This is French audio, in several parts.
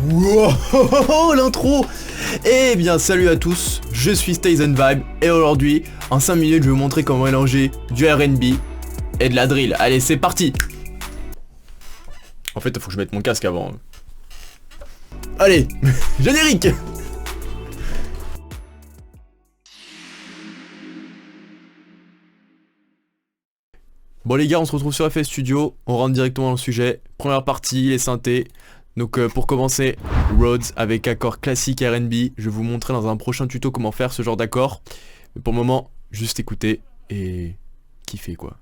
Wow, l'intro. Eh bien salut à tous, je suis Stazen Vibe et aujourd'hui, en 5 minutes, je vais vous montrer comment mélanger du R&B et de la drill. Allez, c'est parti. En fait, il faut que je mette mon casque avant. Allez, générique. Bon les gars, on se retrouve sur FS Studio, on rentre directement dans le sujet. Première partie, les synthés. Donc pour commencer, Rhodes avec accord classique R&B. Je vais vous montrer dans un prochain tuto comment faire ce genre d'accord. Mais pour le moment, juste écouter et kiffer quoi.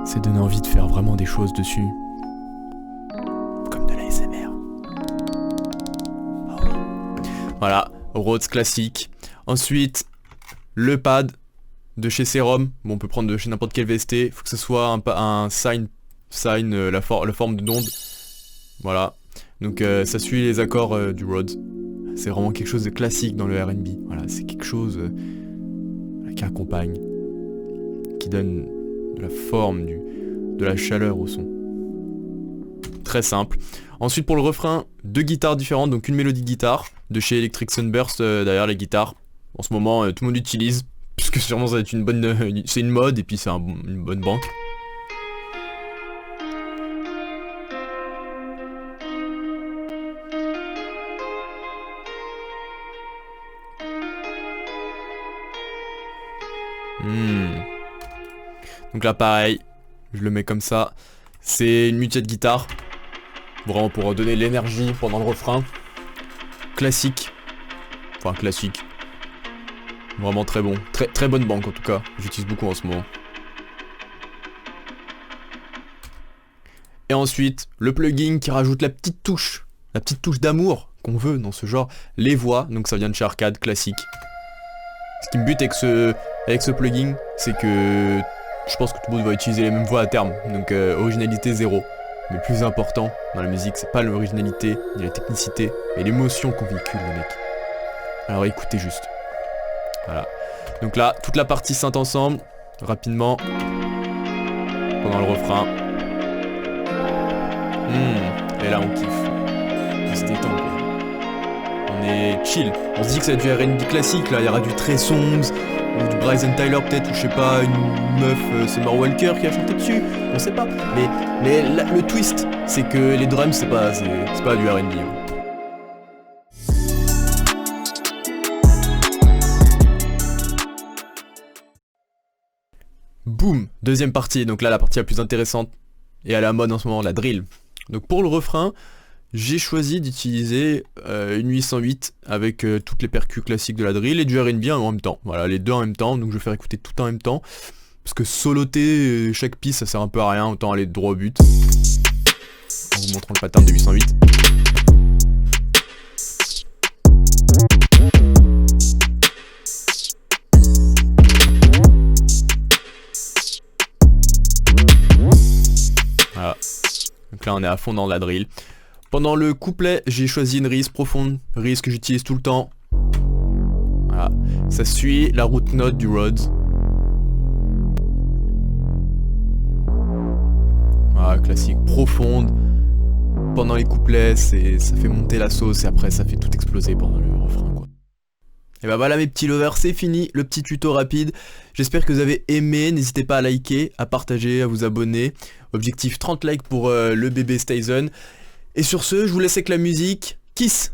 C'est donner envie de faire vraiment des choses dessus. Comme de l'ASMR. Ah oui. Voilà, Rhodes classique. Ensuite, le pad de chez Serum. Bon, on peut prendre de chez n'importe quel VST. Faut que ce soit un sign la forme d'onde. Voilà. Donc ça suit les accords du Rhodes. C'est vraiment quelque chose de classique dans le R&B. Voilà, c'est quelque chose qui accompagne, qui donne de la forme, de la chaleur au son. Très simple. Ensuite pour le refrain, 2 guitares différentes, donc une mélodie de guitare de chez Electric Sunburst derrière les guitares. En ce moment tout le monde utilise, puisque sûrement ça va être une bonne, c'est une mode et puis c'est une bonne banque. Donc là pareil, je le mets comme ça. C'est une multi de guitare, vraiment pour donner l'énergie pendant le refrain. Classique. Enfin classique. Vraiment très bon. Très bonne banque en tout cas. J'utilise beaucoup en ce moment. Et ensuite, le plugin qui rajoute la petite touche d'amour qu'on veut dans ce genre. Les voix, donc ça vient de chez Arcade, classique. Ce qui me bute avec ce plugin, c'est que je pense que tout le monde va utiliser les mêmes voix à terme. Donc originalité 0. Mais le plus important dans la musique, c'est pas l'originalité, ni la technicité, mais l'émotion qu'on véhicule les mecs. Alors écoutez juste. Voilà. Donc là, toute la partie synth ensemble, rapidement, pendant le refrain. Et là on kiffe. On se détend quoi. On est chill. On se dit que c'est du R&B classique là, il y aura du Trey Songz, ou du Bryson Tyler peut-être, ou je sais pas, une meuf, c'est Mar Walker qui a chanté dessus, on sait pas. Mais le twist, c'est que les drums c'est pas du R&B. Hein. Boum, deuxième partie, donc là la partie la plus intéressante et à la mode en ce moment, la drill. Donc pour le refrain, j'ai choisi d'utiliser une 808 avec toutes les percus classiques de la drill et du R&B en même temps. Voilà, les deux en même temps, donc je vais faire écouter tout en même temps. Parce que soloter chaque piste ça sert un peu à rien, autant aller droit au but. En vous montrant le pattern de 808. Voilà. Donc là on est à fond dans la drill. Pendant le couplet, j'ai choisi une rise profonde, rise que j'utilise tout le temps. Voilà. Ça suit la route note du Rhodes. Voilà, classique, profonde. Pendant les couplets, ça fait monter la sauce et après ça fait tout exploser pendant le refrain quoi. Et bah voilà mes petits lovers, c'est fini, le petit tuto rapide. J'espère que vous avez aimé, n'hésitez pas à liker, à partager, à vous abonner. Objectif 30 likes pour le bébé Stazen. Et sur ce, je vous laisse avec la musique. Kiss!